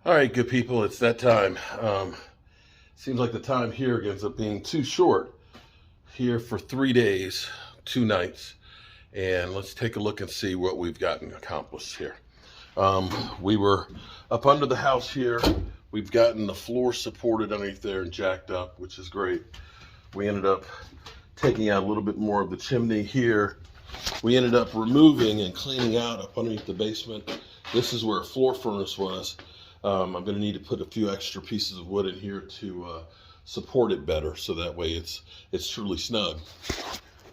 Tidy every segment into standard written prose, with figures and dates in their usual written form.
All right, good people, it's that time. Seems like the time here ends up being too short. Here for 3 days, 2 nights, and let's take a look and see what we've gotten accomplished here. We were up under the house here. We've gotten the floor supported underneath there and jacked up, which is great. We ended up taking out a little bit more of the chimney here. We ended up removing and cleaning out up underneath the basement. This is where a floor furnace was. I'm going to need to put a few extra pieces of wood in here to support it better, so that way it's truly snug.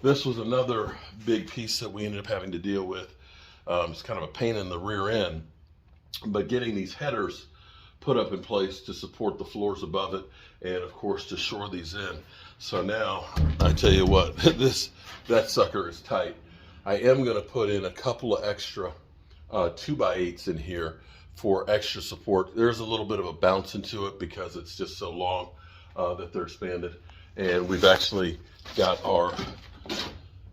This was another big piece that we ended up having to deal with. It's kind of a pain in the rear end, but getting these headers put up in place to support the floors above it, and of course to shore these in. So now I tell you what, that sucker is tight. I am going to put in a couple of extra 2x8s in here for extra support. There's a little bit of a bounce into it because it's just so long that they're expanded. And we've actually got our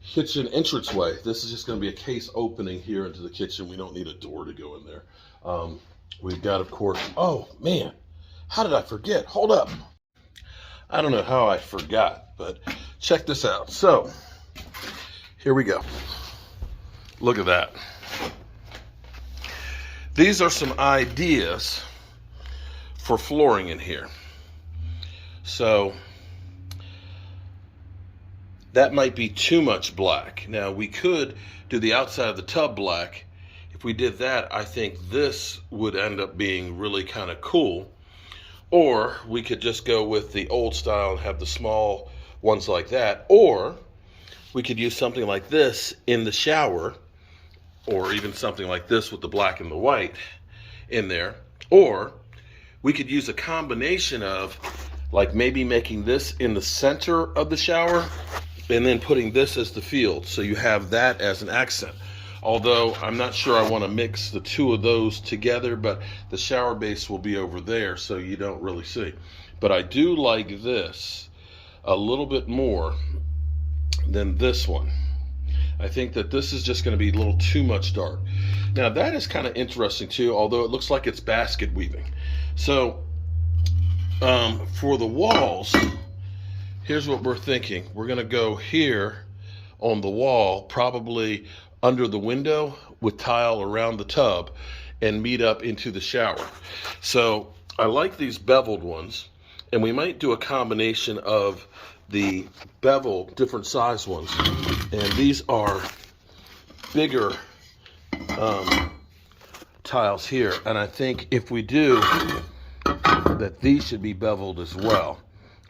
kitchen entranceway. This is just going to be a case opening here into the kitchen. We don't need a door to go in there. We've got, of course, oh man, how did I forget? Hold up. I don't know how I forgot, but check this out. So here we go. Look at that. These are some ideas for flooring in here. So that might be too much black. Now we could do the outside of the tub black. If we did that, I think this would end up being really kind of cool. Or we could just go with the old style and have the small ones like that. Or we could use something like this in the shower, or even something like this with the black and the white in there. Or we could use a combination of, like, maybe making this in the center of the shower and then putting this as the field, so you have that as an accent. Although I'm not sure I want to mix the two of those together, but the shower base will be over there, so you don't really see. But I do like this a little bit more than this one. I think that this is just going to be a little too much dark. Now that is kind of interesting too, although it looks like it's basket weaving. So for the walls, here's what we're thinking. We're going to go here on the wall, probably under the window with tile around the tub, and meet up into the shower. So I like these beveled ones, and we might do a combination of the bevel, different size ones, and these are bigger tiles here, and I think if we do that, these should be beveled as well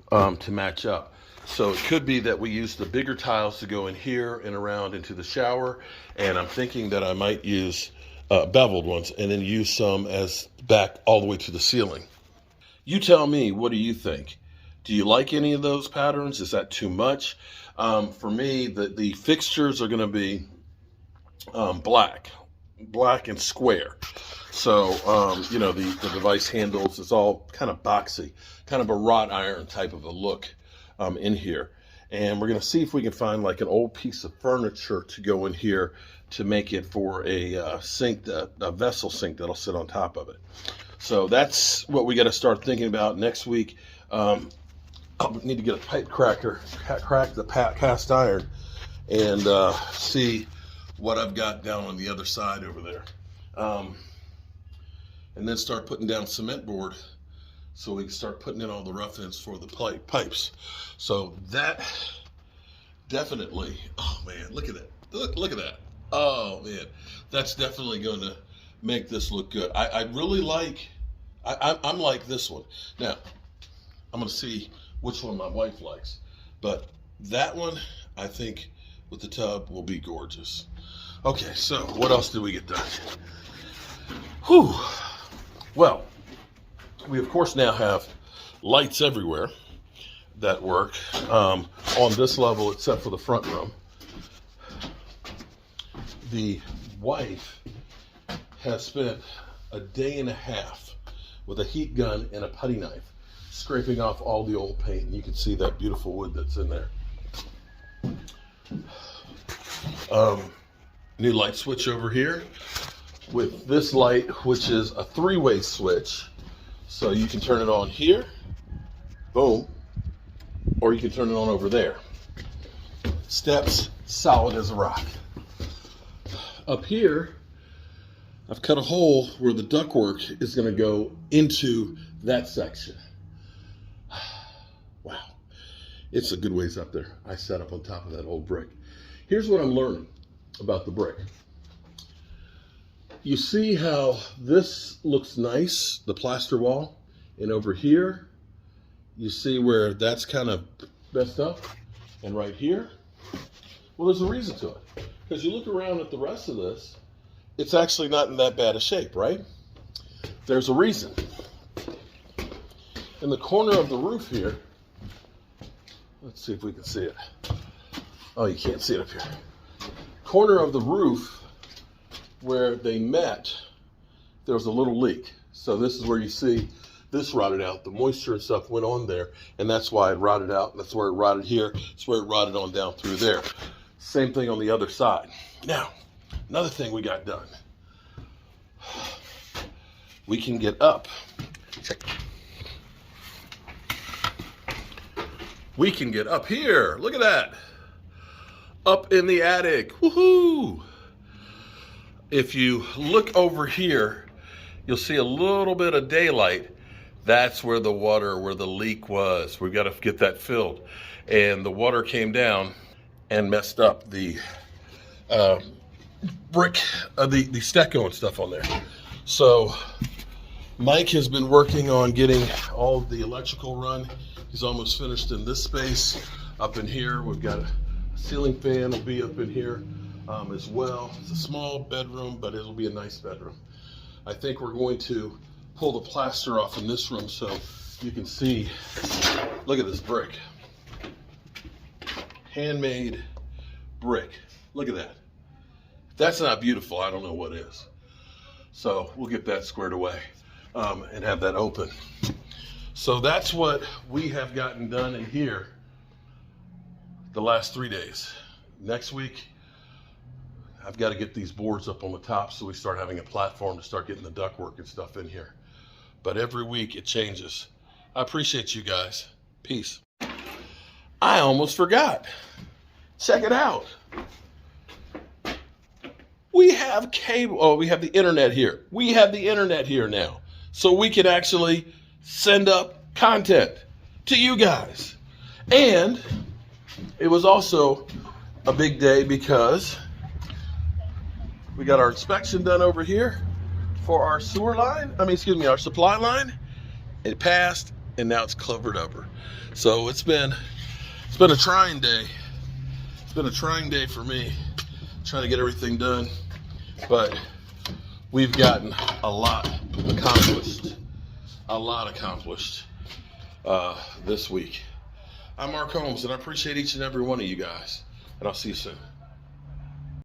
to match up. So it could be that we use the bigger tiles to go in here and around into the shower, and I'm thinking that I might use beveled ones and then use some as back all the way to the ceiling. You tell me, what do you think? Do you like any of those patterns? Is that too much? For me, the fixtures are going to be black and square. So, you know, the device handles is all kind of boxy, kind of a wrought iron type of a look in here. And we're going to see if we can find like an old piece of furniture to go in here to make it for a sink, a vessel sink that'll sit on top of it. So that's what we got to start thinking about next week. I need to get a pipe cracker, crack the cast iron, and see what I've got down on the other side over there. And then start putting down cement board so we can start putting in all the rough ends for the pipes. So that definitely, oh man, look at that. Look at that. Oh man, that's definitely going to make this look good. I really like, I'm like this one. Now, I'm going to see which one my wife likes, but that one I think with the tub will be gorgeous. Okay, so what else did we get done? Whew. Well, we of course now have lights everywhere that work on this level, except for the front room. The wife has spent a day and a half with a heat gun and a putty knife scraping off all the old paint, and you can see that beautiful wood that's in there. New light switch over here with this light, which is a 3-way switch, So you can turn it on here, boom, or you can turn it on over there. Steps, solid as a rock. Up here, I've cut a hole where the ductwork is going to go into that section. Wow, it's a good ways up there. I sat up on top of that old brick. Here's what I'm learning about the brick. You see how this looks nice, the plaster wall, and over here, you see where that's kind of messed up, and right here, well, there's a reason to it. Because you look around at the rest of this, it's actually not in that bad a shape, right? There's a reason. In the corner of the roof here, let's see if we can see it. Oh, you can't see it up here. Corner of the roof where they met, there was a little leak. So this is where you see this rotted out. The moisture and stuff went on there, and that's why it rotted out. That's where it rotted here. That's where it rotted on down through there. Same thing on the other side. Now, another thing we got done. We can get up. Check. We can get up here. Look at that. Up in the attic. Woohoo! If you look over here, you'll see a little bit of daylight. That's where the water, where the leak was. We've got to get that filled. And the water came down and messed up the brick, the stucco and stuff on there. So Mike has been working on getting all the electrical run. He's almost finished in this space. Up in here, we've got a ceiling fan will be up in here as well. It's a small bedroom, but it'll be a nice bedroom. I think we're going to pull the plaster off in this room so you can see. Look at this brick. Handmade brick. Look at that. If that's not beautiful, I don't know what is. So we'll get that squared away and have that open. So that's what we have gotten done in here the last 3 days. Next week, I've got to get these boards up on the top so we start having a platform to start getting the ductwork and stuff in here. But every week it changes. I appreciate you guys. Peace. I almost forgot. Check it out. We have cable. Oh, we have the internet here. We have the internet here now. So we can actually send up content to you guys. And it was also a big day because we got our inspection done over here for our sewer line. Our supply line. It passed, and now it's covered over. So it's been a trying day. It's been a trying day for me, trying to get everything done. But we've gotten a lot accomplished. This week. I'm Mark Holmes, and I appreciate each and every one of you guys. And I'll see you soon.